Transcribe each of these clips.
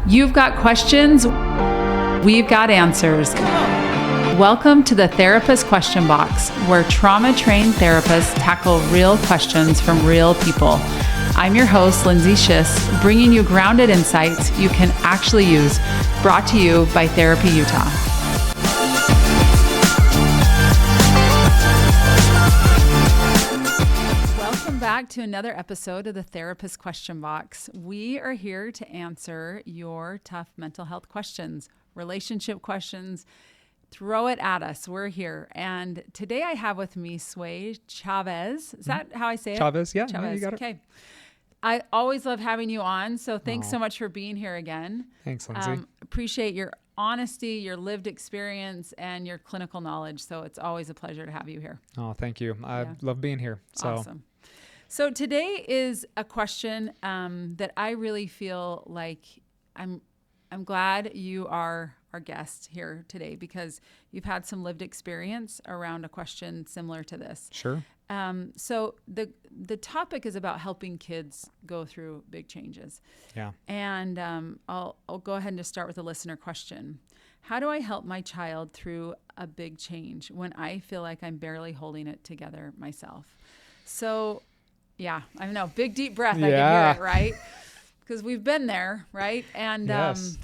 You've got questions, we've got answers. Welcome to the Therapist Question Box, where trauma-trained therapists tackle real questions from real people. I'm your host, Lindsay Schiss, bringing you grounded insights you can actually use, brought to you by Therapy Utah. Welcome back to another episode of the Therapist Question Box. We are here to answer your tough mental health questions, relationship questions. Throw it at us. We're here. And today I have with me Sway Chavez. Is that how I say it? Chavez, yeah. Chavez. No, you got it. Okay. I always love having you on. So thanks so much for being here again. Thanks, Lindsay. Appreciate your honesty, your lived experience, and your clinical knowledge. So it's always a pleasure to have you here. Oh, thank you. I love being here. So. Awesome. So today is a question that I really feel like I'm glad you are our guest here today because you've had some lived experience around a question similar to this. Sure. So the topic is about helping kids go through big changes. Yeah. And I'll go ahead and just start with a listener question. How do I help my child through a big change when I feel like I'm barely holding it together myself? So, yeah, I know, big deep breath. I can hear it, right? Because we've been there, right? And, yes.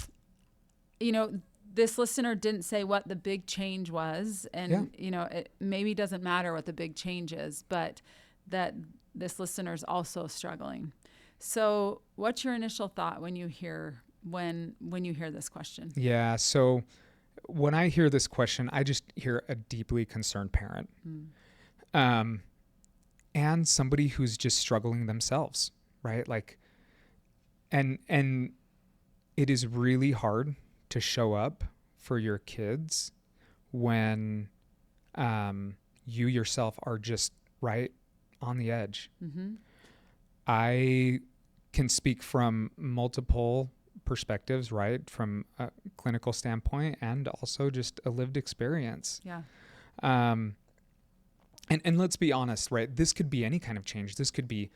This listener didn't say what the big change was. And, it maybe doesn't matter what the big change is, but that this listener is also struggling. So what's your initial thought when you hear this question? Yeah. So when I hear this question, I just hear a deeply concerned parent. And somebody who's just struggling themselves, right? Like, and it is really hard to show up for your kids when you yourself are just right on the edge. Mm-hmm. I can speak from multiple perspectives, right? From a clinical standpoint and also just a lived experience. Yeah. And let's be honest, right? This could be any kind of change. This could be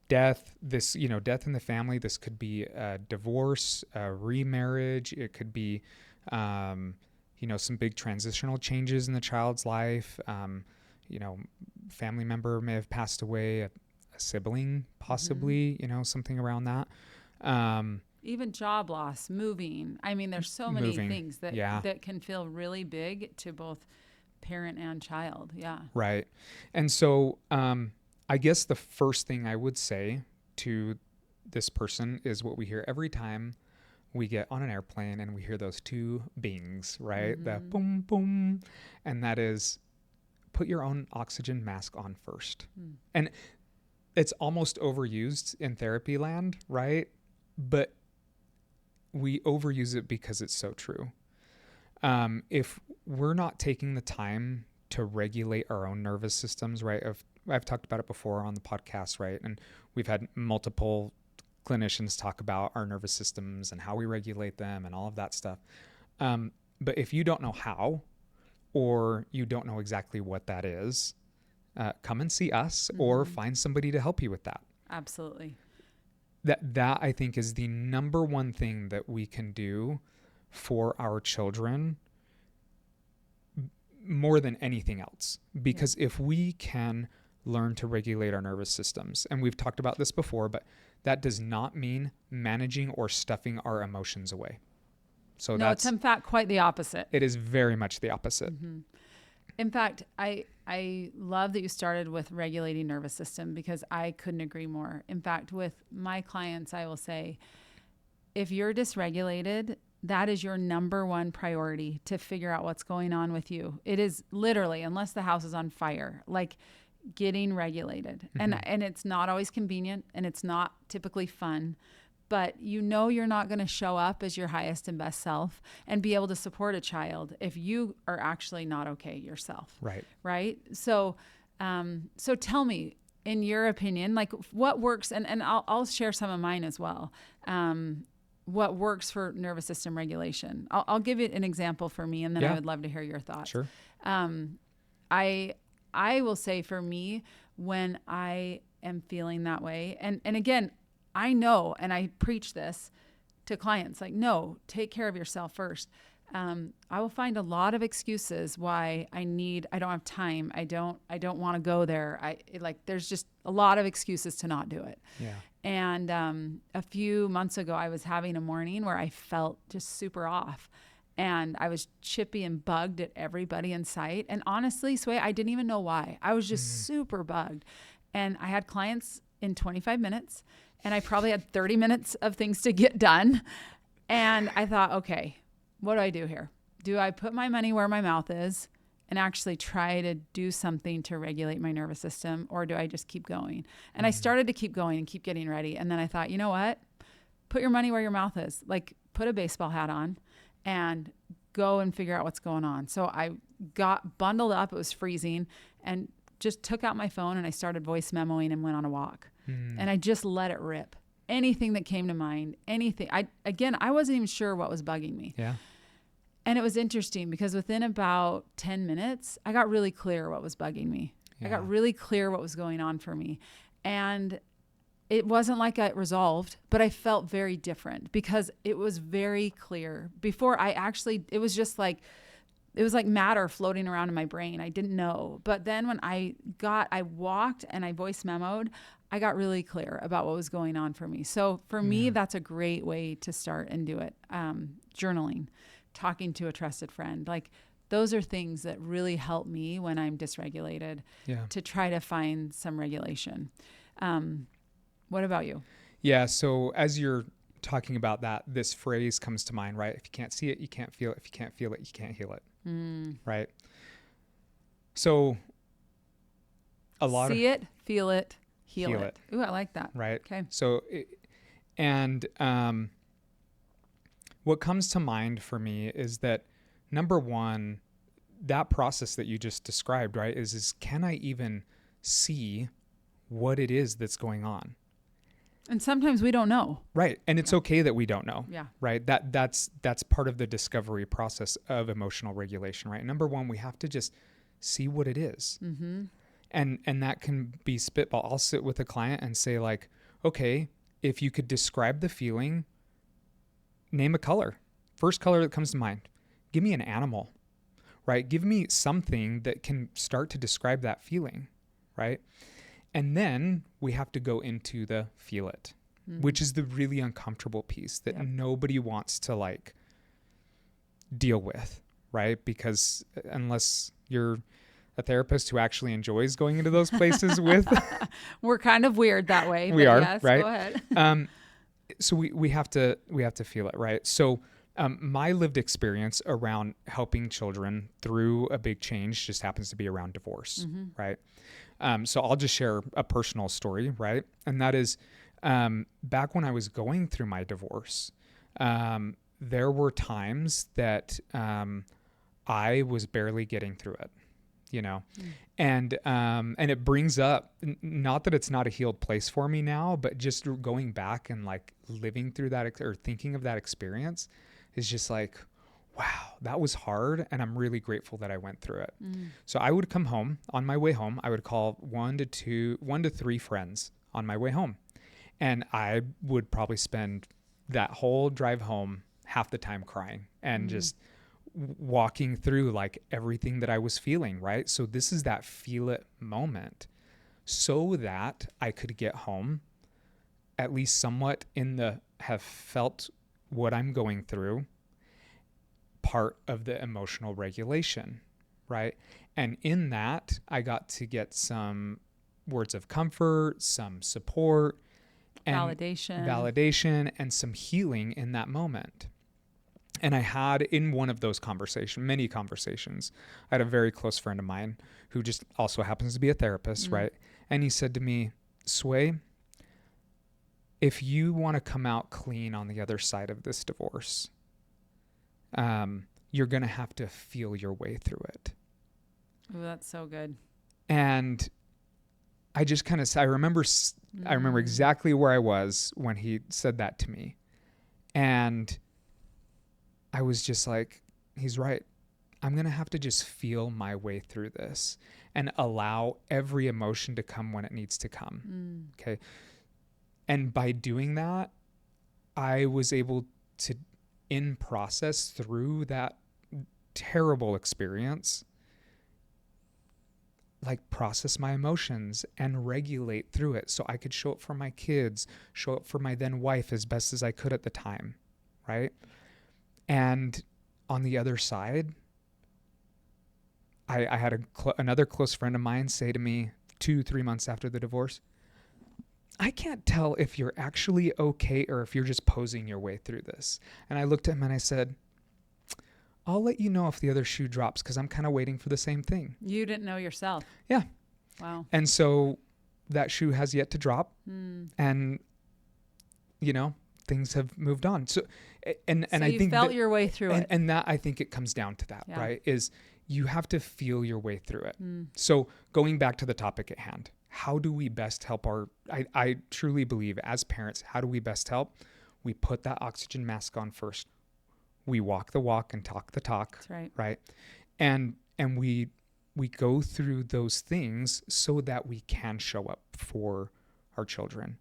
death, death in the family. This could be a divorce, a remarriage. It could be, some big transitional changes in the child's life. Family member may have passed away, a sibling possibly, something around that. Even job loss, moving. I mean, there's so many things that can feel really big to both parent and child. Yeah. Right. And so, I guess the first thing I would say to this person is what we hear every time we get on an airplane and we hear those two bings, right? Mm-hmm. The boom, boom. And that is put your own oxygen mask on first. And it's almost overused in therapy land, right? But we overuse it because it's so true. If we're not taking the time to regulate our own nervous systems, right? I've talked about it before on the podcast, right? And we've had multiple clinicians talk about our nervous systems and how we regulate them and all of that stuff. But if you don't know how, or you don't know exactly what that is, come and see us or find somebody to help you with that. Absolutely. That I think is the number one thing that we can do for our children more than anything else. Because if we can learn to regulate our nervous systems, and we've talked about this before, but that does not mean managing or stuffing our emotions away. So no, it's in fact quite the opposite. It is very much the opposite. Mm-hmm. In fact, I love that you started with regulating nervous system because I couldn't agree more. In fact, with my clients, I will say, if you're dysregulated, that is your number one priority to figure out what's going on with you. It is literally, unless the house is on fire, like getting regulated. Mm-hmm. And it's not always convenient and it's not typically fun, but you're not going to show up as your highest and best self and be able to support a child if you are actually not okay yourself. Right. Right. So tell me, in your opinion, like what works, and I'll share some of mine as well. What works for nervous system regulation? I'll give you an example for me, and then I would love to hear your thoughts. Sure. I will say for me, when I am feeling that way, and again, I know, and I preach this, to clients, like, no, take care of yourself first. I will find a lot of excuses why I don't have time. I don't want to go there. There's just a lot of excuses to not do it. Yeah. And a few months ago, I was having a morning where I felt just super off. And I was chippy and bugged at everybody in sight. And honestly, Sway, I didn't even know why. I was just super bugged. And I had clients in 25 minutes. And I probably had 30 minutes of things to get done. And I thought, okay, what do I do here? Do I put my money where my mouth is and actually try to do something to regulate my nervous system? Or do I just keep going? And I started to keep going and keep getting ready. And then I thought, you know what? Put your money where your mouth is. Like, put a baseball hat on and go and figure out what's going on. So I got bundled up. It was freezing, and just took out my phone and I started voice memoing and went on a walk. And I just let it rip. Anything that came to mind, anything. I wasn't even sure what was bugging me. Yeah. And it was interesting because within about 10 minutes, I got really clear what was bugging me. Yeah. I got really clear what was going on for me. And it wasn't like it resolved, but I felt very different because it was very clear. Before it was just like, it was like matter floating around in my brain. I didn't know. But then when I walked and I voice memoed, I got really clear about what was going on for me. So for me, that's a great way to start and do it. Journaling, talking to a trusted friend. Like, those are things that really help me when I'm dysregulated to try to find some regulation. What about you? Yeah. So as you're talking about that, this phrase comes to mind, right? If you can't see it, you can't feel it. If you can't feel it, you can't heal it. Right. So see it, feel it, heal it. Ooh, I like that. Right. Okay. So, what comes to mind for me is that, number one, that process that you just described, right, is can I even see what it is that's going on? And sometimes we don't know. Right. And it's okay that we don't know. Yeah. Right. That's part of the discovery process of emotional regulation, right? Number one, we have to just see what it is. Mm-hmm. And that can be spitball. I'll sit with a client and say, like, okay, if you could describe the feeling, name a color. First color that comes to mind. Give me an animal, right? Give me something that can start to describe that feeling, right? And then we have to go into the feel it, which is the really uncomfortable piece that nobody wants to, like, deal with, right? Because unless you're a therapist who actually enjoys going into those places with. We're kind of weird that way. We are, yes, right? Go ahead. So we have to feel it, right? So my lived experience around helping children through a big change just happens to be around divorce, right? So I'll just share a personal story, right? And that is, back when I was going through my divorce, there were times that I was barely getting through it, you know, and it brings up, not that it's not a healed place for me now, but just going back and, like, living through that or thinking of that experience is just like, wow, that was hard. And I'm really grateful that I went through it. So I would come home. On my way home, I would call 1 to 3 friends on my way home. And I would probably spend that whole drive home half the time crying and just walking through, like, everything that I was feeling, right? So this is that feel it moment, so that I could get home at least somewhat have felt what I'm going through, part of the emotional regulation, right? And in that, I got to get some words of comfort, some support, and validation, and some healing in that moment. And I had, in one of those many conversations, I had a very close friend of mine who just also happens to be a therapist, right? And he said to me, Sway, if you want to come out clean on the other side of this divorce, you're going to have to feel your way through it. Oh, that's so good. And I just kind of, I remember exactly where I was when he said that to me. And I was just like, he's right. I'm going to have to just feel my way through this and allow every emotion to come when it needs to come. Okay. And by doing that, I was able to in process through that terrible experience, like process my emotions and regulate through it so I could show up for my kids, show up for my then wife as best as I could at the time, right? And on the other side, I had another close friend of mine say to me 2-3 months after the divorce, I can't tell if you're actually okay or if you're just posing your way through this. And I looked at him and I said, I'll let you know if the other shoe drops because I'm kind of waiting for the same thing. You didn't know yourself. Yeah. Wow. And so that shoe has yet to drop. And, things have moved on. So, and I think felt your way through it. And that, I think it comes down to that, Yeah. right? Is you have to feel your way through it. So going back to the topic at hand, how do we best help I truly believe as parents, how do we best help? We put that oxygen mask on first. We walk the walk and talk the talk. That's right. Right. And we go through those things so that we can show up for our children.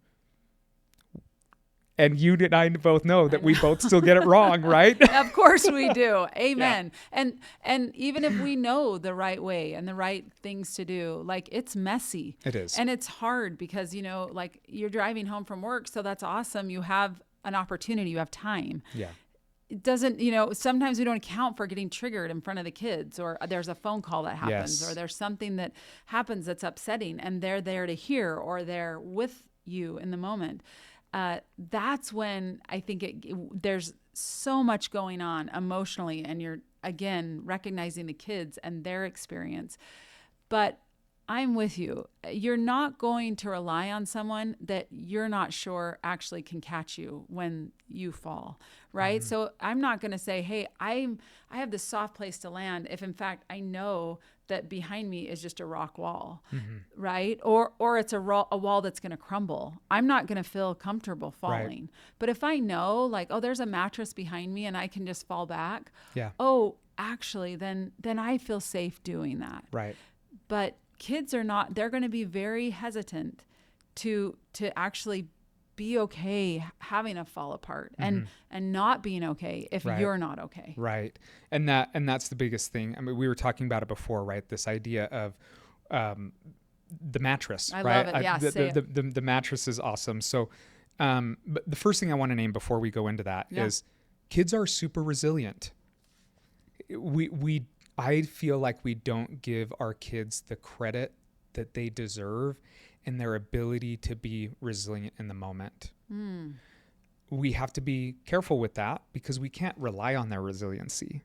And you and I both know that we both still get it wrong, right? Of course we do. Amen. Yeah. And even if we know the right way and the right things to do, like it's messy. It is. And it's hard because, like you're driving home from work. So that's awesome. You have an opportunity, you have time. Yeah. It doesn't, sometimes we don't account for getting triggered in front of the kids, or there's a phone call that happens, Yes. or there's something that happens that's upsetting and they're there to hear, or they're with you in the moment. That's when I think there's so much going on emotionally, and you're, again, recognizing the kids and their experience. But I'm with you. You're not going to rely on someone that you're not sure actually can catch you when you fall, right? So I'm not going to say, hey, I have this soft place to land if in fact I know that behind me is just a rock wall, right? Or it's a wall that's going to crumble. I'm not going to feel comfortable falling. Right. But if I know, like, oh, there's a mattress behind me and I can just fall back. Yeah. Oh, actually, then I feel safe doing that. Right. But kids are not, they're going to be very hesitant to actually be okay having a fall apart and not being okay if you're not okay. Right. And that's the biggest thing. I mean, we were talking about it before, right? This idea of the mattress, I right? love it. Yeah, the mattress is awesome. So, but the first thing I want to name before we go into that is kids are super resilient. I feel like we don't give our kids the credit that they deserve in their ability to be resilient in the moment. We have to be careful with that because we can't rely on their resiliency,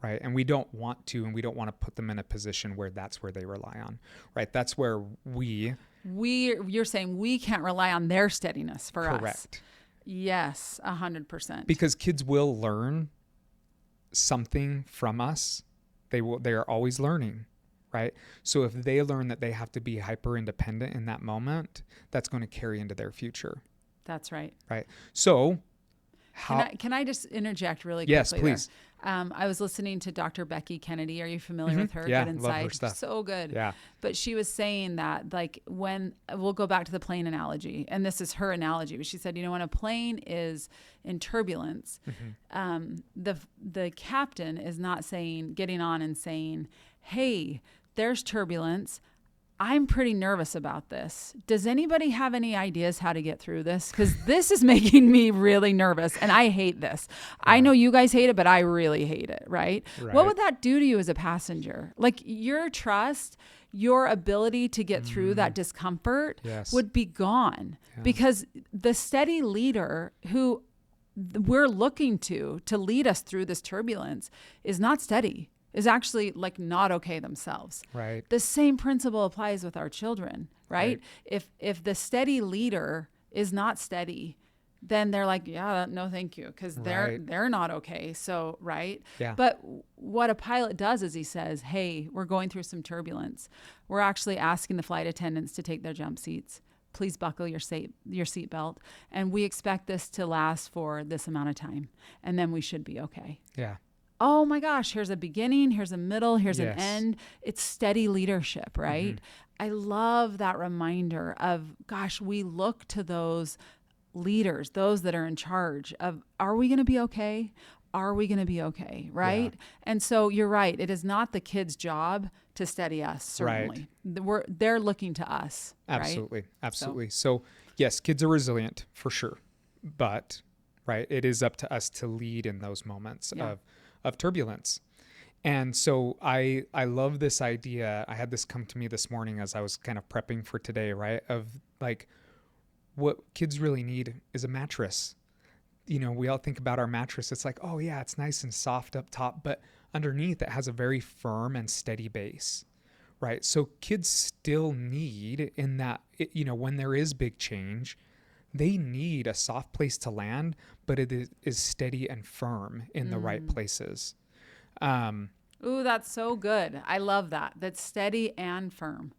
right? And we don't want to, and we don't want to put them in a position where that's where they rely on, right? That's where you're saying we can't rely on their steadiness for us. Correct. Yes, 100%. Because kids will learn something from us. They are always learning, right? So if they learn that they have to be hyper independent in that moment, that's going to carry into their future. That's right. Right. So can I just interject really quickly? Yes, please. I was listening to Dr. Becky Kennedy. Are you familiar with her? Yeah, Good Insight. love her stuff. So good. Yeah. But she was saying that, like, when we'll go back to the plane analogy, and this is her analogy, but she said, when a plane is in turbulence, the captain is not getting on and saying, hey, there's turbulence. I'm pretty nervous about this. Does anybody have any ideas how to get through this? Because this is making me really nervous, and I hate this. I know you guys hate it, but I really hate it, right? What would that do to you as a passenger? Like, your trust, your ability to get through that discomfort would be gone because the steady leader who we're looking to lead us through this turbulence is not steady. Is actually like not okay themselves. Right. The same principle applies with our children, right? If the steady leader is not steady, then they're like, yeah, no, thank you, because they're not okay. So, right. Yeah. But what a pilot does is he says, hey, we're going through some turbulence. We're actually asking the flight attendants to take their jump seats. Please buckle your seatbelt, and we expect this to last for this amount of time, and then we should be okay. Yeah. Oh my gosh, here's a beginning, here's a middle, here's an end. It's steady leadership, right? I love that reminder of, gosh, we look to those leaders, those that are in charge of, are we going to be okay? Are we going to be okay? Right. Yeah. And so you're right. It is not the kid's job to steady us. Certainly. They're looking to us. Absolutely. Right? Absolutely. So yes, kids are resilient for sure, but right, it is up to us to lead in those moments of turbulence. And so I love this idea. I had this come to me this morning as I was kind of prepping for today, right? Of like, what kids really need is a mattress. You know, we all think about our mattress. It's like, oh yeah, it's nice and soft up top, but underneath it has a very firm and steady base, right? So kids still need in that, you know, when there is big change, they need a soft place to land, but it is steady and firm in the right places. Ooh, that's so good. I love that. That's steady and firm.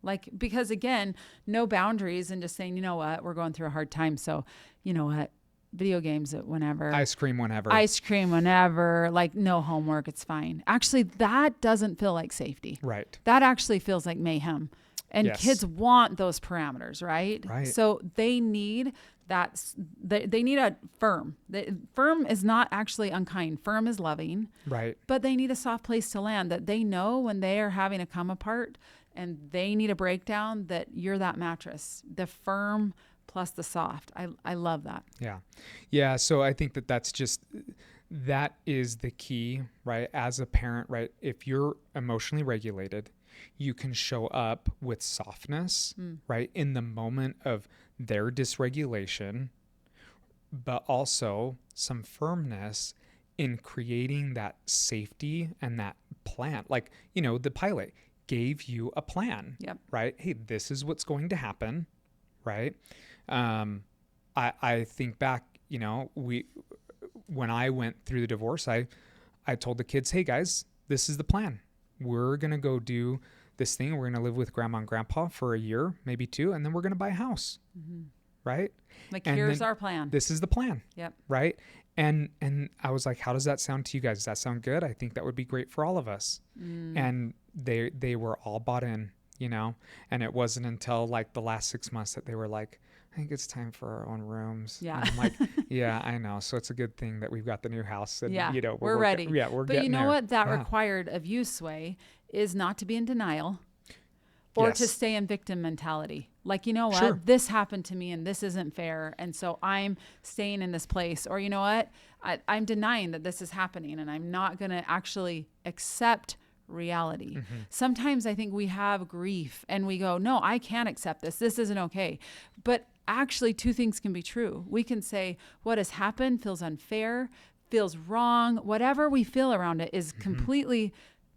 Like, because again, no boundaries and just saying, you know what, we're going through a hard time. So, you know what, video games at whenever. Ice cream whenever. Like no homework. It's fine. Actually, that doesn't feel like safety. Right. That actually feels like mayhem. And kids want those parameters, right? Right. So they need that. They need a firm. Firm is not actually unkind. Firm is loving. Right. But they need a soft place to land, that they know when they are having a come apart and they need a breakdown, that you're that mattress, the firm plus the soft. I love that. Yeah. Yeah. So I think that is the key, right? As a parent, right? If you're emotionally regulated, you can show up with softness, right? In the moment of their dysregulation, but also some firmness in creating that safety and that plan. Like, you know, the pilot gave you a plan, right? Hey, this is what's going to happen, right? I think back, you know, when I went through the divorce, I told the kids, hey guys, this is the plan. We're going to go do this thing. We're going to live with grandma and grandpa for a year, maybe 2, and then we're going to buy a house. Right. Like, and here's our plan. This is the plan. Yep. Right. And I was like, how does that sound to you guys? Does that sound good? I think that would be great for all of us. And they were all bought in, you know, and it wasn't until like the last 6 months that they were like, I think it's time for our own rooms. Yeah. And I'm like, yeah, I know. So it's a good thing that we've got the new house. And, you know, we're ready. We're but getting you know there. what that required of you, Sway, is not to be in denial or to stay in victim mentality. Like, you know what, this happened to me and this isn't fair. And so I'm staying in this place. Or, you know what, I'm denying that this is happening and I'm not going to actually accept reality. Sometimes I think we have grief and we go, no, I can't accept this. This isn't okay. But actually 2 things can be true. We can say what has happened feels unfair, feels wrong. Whatever we feel around it is completely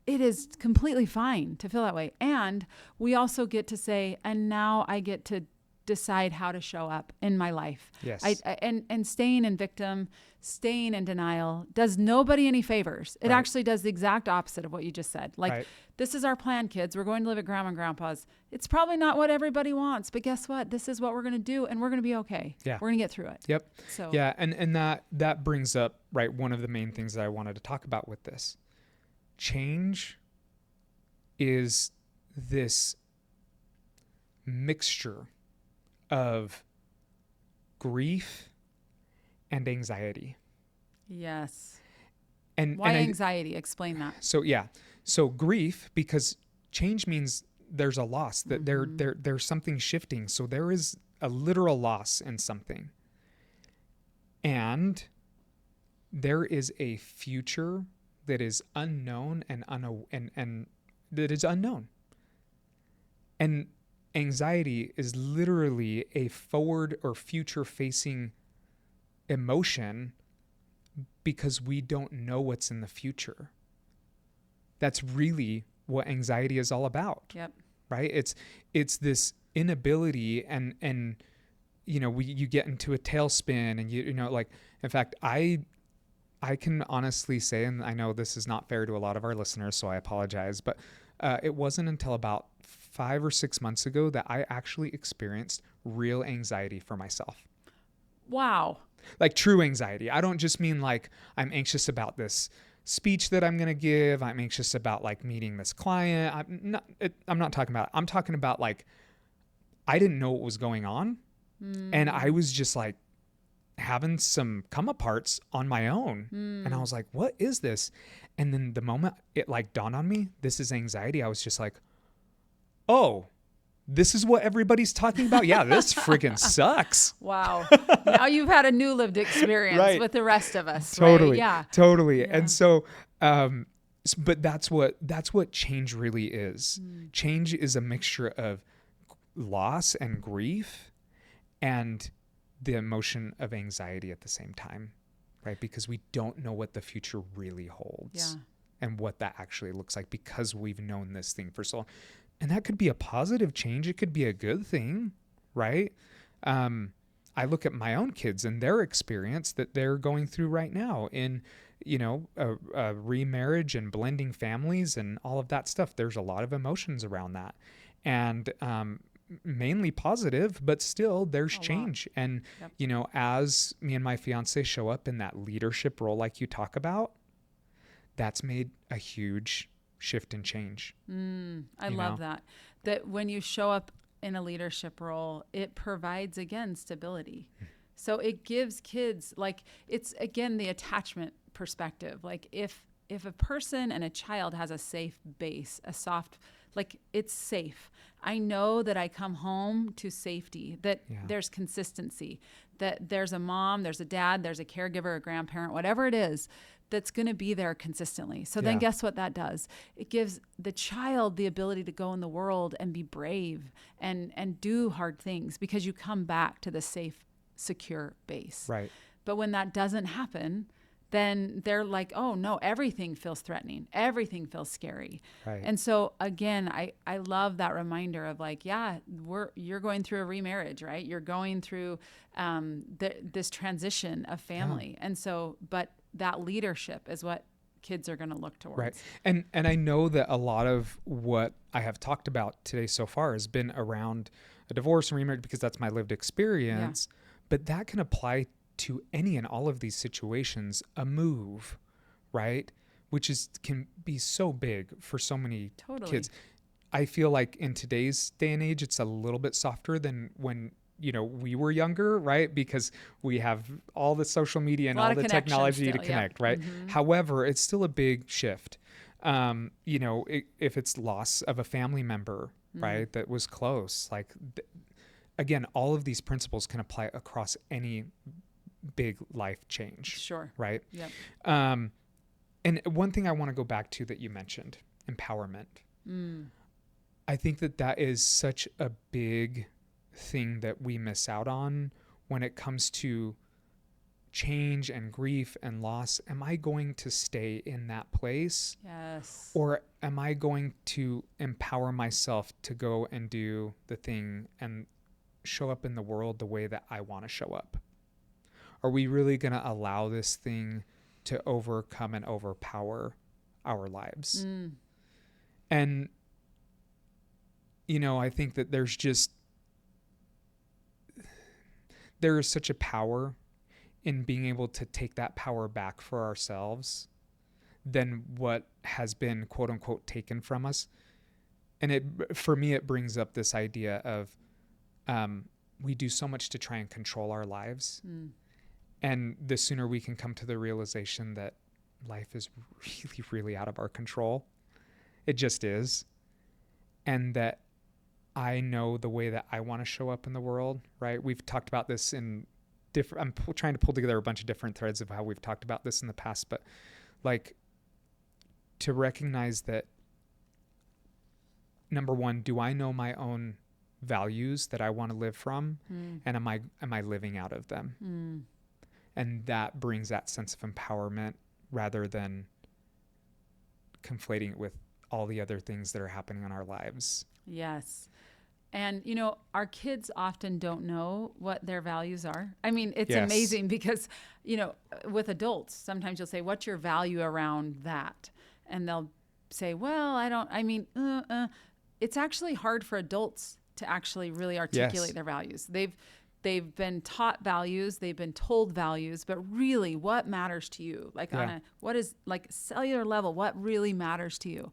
fine to feel that way. And we also get to say, and now I get to decide how to show up in my life. Yes. And staying in victim, staying in denial does nobody any favors. It actually does the exact opposite of what you just said. Like, this is our plan, kids. We're going to live at grandma and grandpa's. It's probably not what everybody wants, but guess what? This is what we're going to do, and we're going to be okay. Yeah. We're going to get through it. Yep. So yeah, and that brings up, right, one of the main things that I wanted to talk about with this. Change is this mixture of grief and anxiety. Yes. And why anxiety? Explain that. So grief, because change means there's a loss, that there's something shifting. So there is a literal loss in something. And there is a future that is unknown and that is unknown. And anxiety is literally a forward or future facing emotion because we don't know what's in the future. That's really what anxiety is all about. Yep. Right? It's this inability and you know, you get into a tailspin and you know, like, in fact, I can honestly say, and I know this is not fair to a lot of our listeners, so I apologize, but it wasn't until about 5 or 6 months ago that I actually experienced real anxiety for myself. Wow. Like true anxiety. I don't just mean like I'm anxious about this speech that I'm going to give. I'm anxious about like meeting this client. I'm not talking about, I'm talking about like, I didn't know what was going on. And I was just like having some come aparts on my own. And I was like, what is this? And then the moment it like dawned on me, this is anxiety. I was just like, oh, this is what everybody's talking about. Yeah, this freaking sucks. Wow. Now you've had a new lived experience Right. with the rest of us. Totally. Right? Yeah. Totally. Yeah. And so, but that's what change really is. Change is a mixture of loss and grief and the emotion of anxiety at the same time, right? Because we don't know what the future really holds and what that actually looks like because we've known this thing for so long. And that could be a positive change. It could be a good thing, right? I look at my own kids and their experience that they're going through right now in, a remarriage and blending families and all of that stuff. There's a lot of emotions around that. And mainly positive, but still there's change. And, as me and my fiance show up in that leadership role like you talk about, that's made a huge shift and change. I love that when you show up in a leadership role, it provides, again, stability. So it gives kids, like, it's, again, the attachment perspective. Like, if a person and a child has a safe base, a soft, like, it's safe. I know that I come home to safety, that there's consistency, that there's a mom, there's a dad, there's a caregiver, a grandparent, whatever it is, that's going to be there consistently. So then guess what that does? It gives the child the ability to go in the world and be brave and do hard things because you come back to the safe, secure base. Right. But when that doesn't happen, then they're like, oh no, everything feels threatening. Everything feels scary. Right. And so again, I love that reminder of like, you're going through a remarriage, right? You're going through this transition of family. And so, but that leadership is what kids are going to look towards. Right. And I know that a lot of what I have talked about today so far has been around a divorce and remarriage because that's my lived experience, but that can apply to any and all of these situations. A move, right? Which can be so big for so many kids. I feel like in today's day and age, it's a little bit softer than when we were younger, right? Because we have all the social media and all the technology to connect, right? Mm-hmm. However, it's still a big shift. If it's loss of a family member, right, that was close, like, again, all of these principles can apply across any big life change. Sure. Right? Yep. And one thing I want to go back to that you mentioned, empowerment. I think that is such a big thing that we miss out on when it comes to change and grief and loss. Am I going to stay in that place? Yes. Or am I going to empower myself to go and do the thing and show up in the world the way that I want to show up? Are we really going to allow this thing to overcome and overpower our lives? And, I think that there is such a power in being able to take that power back for ourselves than what has been, quote unquote, taken from us. And for me, it brings up this idea of we do so much to try and control our lives. And the sooner we can come to the realization that life is really, really out of our control, it just is. And that I know the way that I want to show up in the world, right? We've talked about this in I'm trying to pull together a bunch of different threads of how we've talked about this in the past, but like to recognize that, number one, do I know my own values that I want to live from? And am I living out of them? And that brings that sense of empowerment rather than conflating it with all the other things that are happening in our lives. Yes. And, our kids often don't know what their values are. I mean, it's amazing because, with adults, sometimes you'll say, what's your value around that? And they'll say, well, it's actually hard for adults to actually really articulate their values. They've been taught values, they've been told values, but really what matters to you? Like what is like cellular level, what really matters to you?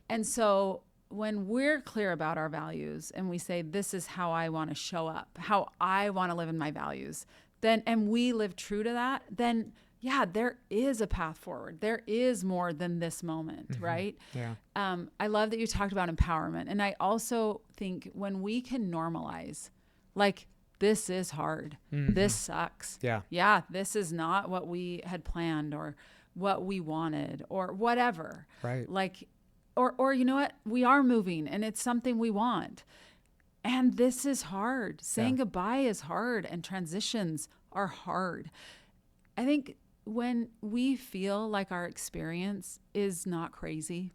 And so when we're clear about our values and we say, this is how I want to show up, how I want to live in my values, then, and we live true to that, then yeah, there is a path forward. There is more than this moment, right? Yeah. I love that you talked about empowerment. And I also think when we can normalize, like, this is hard. This sucks. Yeah. Yeah, this is not what we had planned or what we wanted or whatever. Right. Like, or you know what? We are moving and it's something we want. And this is hard. Saying goodbye is hard and transitions are hard. I think when we feel like our experience is not crazy,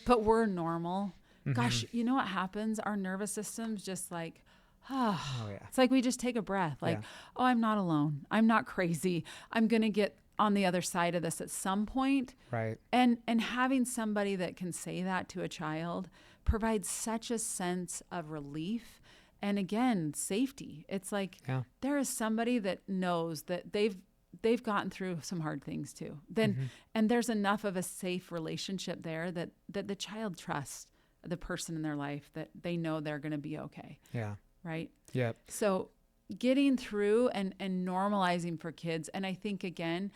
but we're normal, gosh, you know what happens? Our nervous system's just like, it's like we just take a breath. Like, oh, I'm not alone. I'm not crazy. I'm going to get on the other side of this at some point. Right. And having somebody that can say that to a child provides such a sense of relief and, again, safety. It's like there is somebody that knows that they've gotten through some hard things too. Then and there's enough of a safe relationship there that the child trusts the person in their life, that they know they're going to be okay. Yeah. Right? Yep. So getting through and normalizing for kids. And I think, again,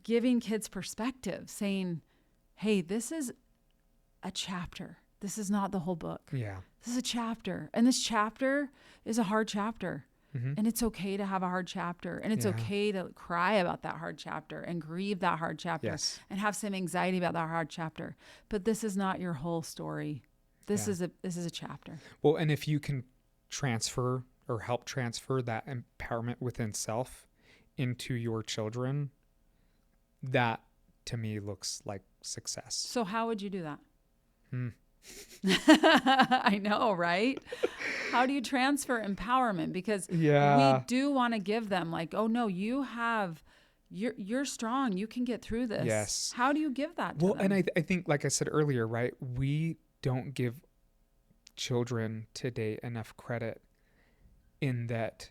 giving kids perspective, saying, hey, this is a chapter. This is not the whole book. Yeah. This is a chapter. And this chapter is a hard chapter. And it's okay to have a hard chapter. And it's okay to cry about that hard chapter and grieve that hard chapter and have some anxiety about that hard chapter. But this is not your whole story. This is a chapter. Well, and if you can transfer or help transfer that empowerment within self into your children, that to me looks like success. So how would you do that? I know, right? How do you transfer empowerment? Because we do want to give them like, oh no, you're strong. You can get through this. Yes. How do you give that to them? And I think, like I said earlier, right, we don't give children today enough credit in that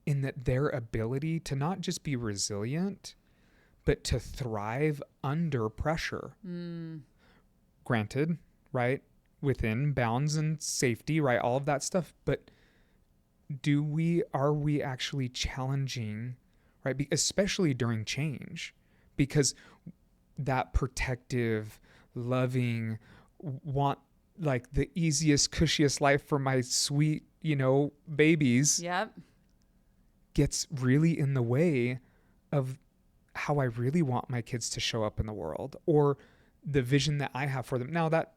their ability to not just be resilient, but to thrive under pressure. Granted, right, within bounds and safety, right, all of that stuff. But are we actually challenging, right, especially during change? Because that protective, loving, want like the easiest, cushiest life for my sweet, babies gets really in the way of how I really want my kids to show up in the world, or the vision that I have for them. Now that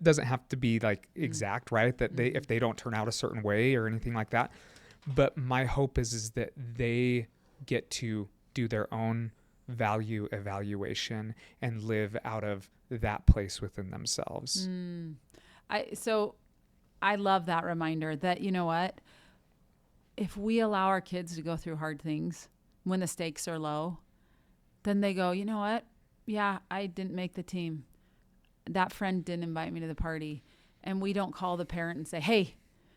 doesn't have to be like exact, right? That if they don't turn out a certain way or anything like that. But my hope is that they get to do their own value evaluation and live out of that place within themselves. So I love that reminder that, you know what, if we allow our kids to go through hard things when the stakes are low, then they go, you know what? Yeah, I didn't make the team. That friend didn't invite me to the party. And we don't call the parent and say, hey,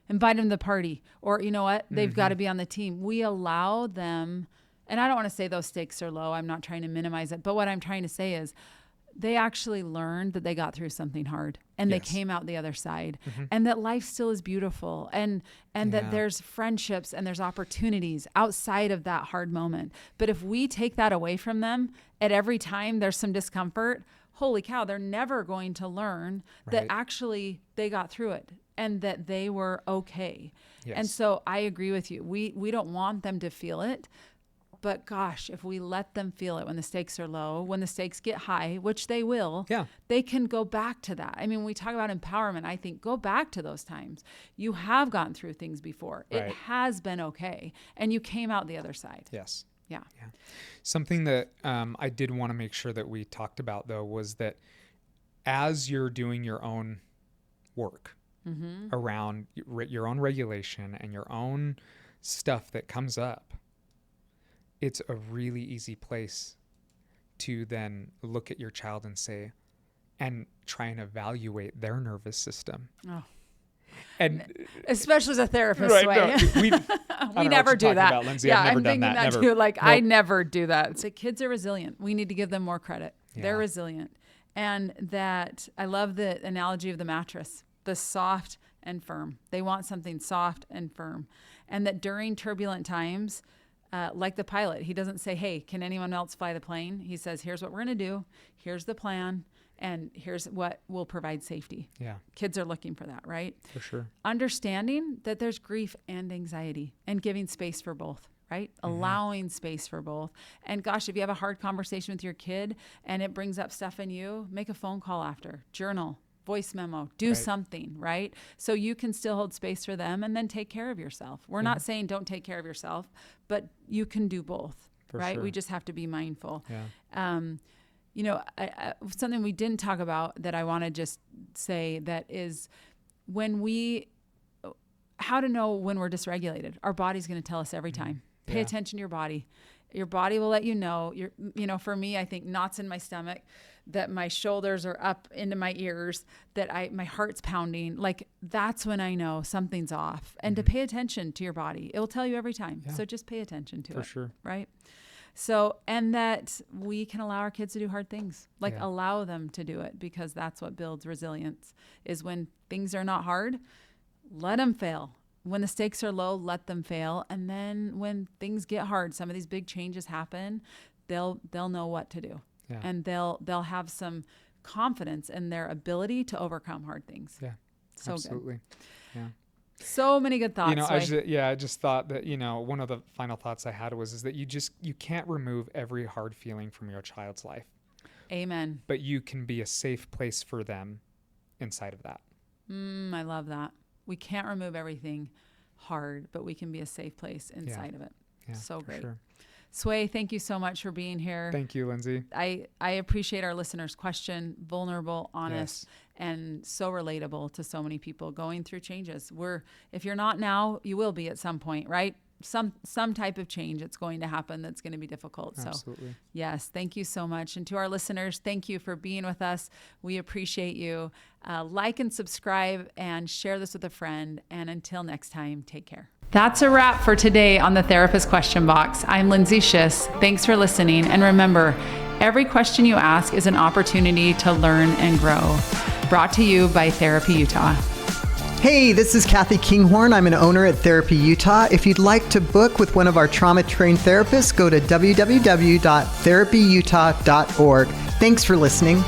invite them to the party. Or, you know what? They've got to be on the team. We allow them. And I don't want to say those stakes are low. I'm not trying to minimize it. But what I'm trying to say is they actually learned that they got through something hard and they came out the other side, and that life still is beautiful, and that there's friendships and there's opportunities outside of that hard moment. But if we take that away from them at every time there's some discomfort, holy cow, they're never going to learn that actually they got through it and that they were okay. Yes. And so I agree with you. We don't want them to feel it. But gosh, if we let them feel it when the stakes are low, when the stakes get high, which they will, they can go back to that. I mean, when we talk about empowerment, I think go back to those times. You have gotten through things before. Right. It has been okay. And you came out the other side. Yes. Yeah. Something that I did want to make sure that we talked about, though, was that as you're doing your own work around your own regulation and your own stuff that comes up, it's a really easy place to then look at your child and say, and try and evaluate their nervous system. Oh. And especially as a therapist, Sway. No, we never do that. About, Lindsay. I've never done that. Too. Like, nope. I never do that. So kids are resilient. We need to give them more credit. Yeah. They're resilient. And that I love the analogy of the mattress, the soft and firm. They want something soft and firm. And that during turbulent times, like the pilot, he doesn't say, hey, can anyone else fly the plane? He says, here's what we're going to do. Here's the plan. And here's what will provide safety. Yeah. Kids are looking for that, right? For sure. Understanding that there's grief and anxiety and giving space for both, right? Allowing space for both. And gosh, if you have a hard conversation with your kid and it brings up stuff in you, make a phone call after, journal, voice memo, do something, right? So you can still hold space for them and then take care of yourself. We're not saying don't take care of yourself, but you can do both, right? Sure. We just have to be mindful. Yeah. You know, something we didn't talk about that I want to just say that is how to know when we're dysregulated. Our body's going to tell us every time. Pay attention to your body. Your body will let you know. For me, I think knots in my stomach, that my shoulders are up into my ears, that my heart's pounding. Like, that's when I know something's off. And to pay attention to your body. It will tell you every time. Yeah. So just pay attention to it. For sure. Right? So, and that we can allow our kids to do hard things, allow them to do it, because that's what builds resilience, is when things are not hard, let them fail. When the stakes are low, let them fail. And then when things get hard, some of these big changes happen, they'll know what to do. Yeah. And they'll have some confidence in their ability to overcome hard things. Yeah, so absolutely. Good. Yeah. So many good thoughts. I just thought that, one of the final thoughts I had is that you can't remove every hard feeling from your child's life. Amen. But you can be a safe place for them inside of that. I love that. We can't remove everything hard, but we can be a safe place inside of it. Yeah, so great. Sure. Sway, thank you so much for being here. Thank you, Lindsay. I appreciate our listeners' question, vulnerable, honest, and so relatable to so many people going through changes. If you're not now, you will be at some point, right? Some type of change that's going to happen that's going to be difficult. Absolutely. So yes, thank you so much. And to our listeners, thank you for being with us. We appreciate you. Like and subscribe and share this with a friend. And until next time, take care. That's a wrap for today on the Therapist Question Box. I'm Lindsay Schiss. Thanks for listening. And remember, every question you ask is an opportunity to learn and grow. Brought to you by Therapy Utah. Hey, this is Kathy Kinghorn. I'm an owner at Therapy Utah. If you'd like to book with one of our trauma-trained therapists, go to www.therapyutah.org. Thanks for listening.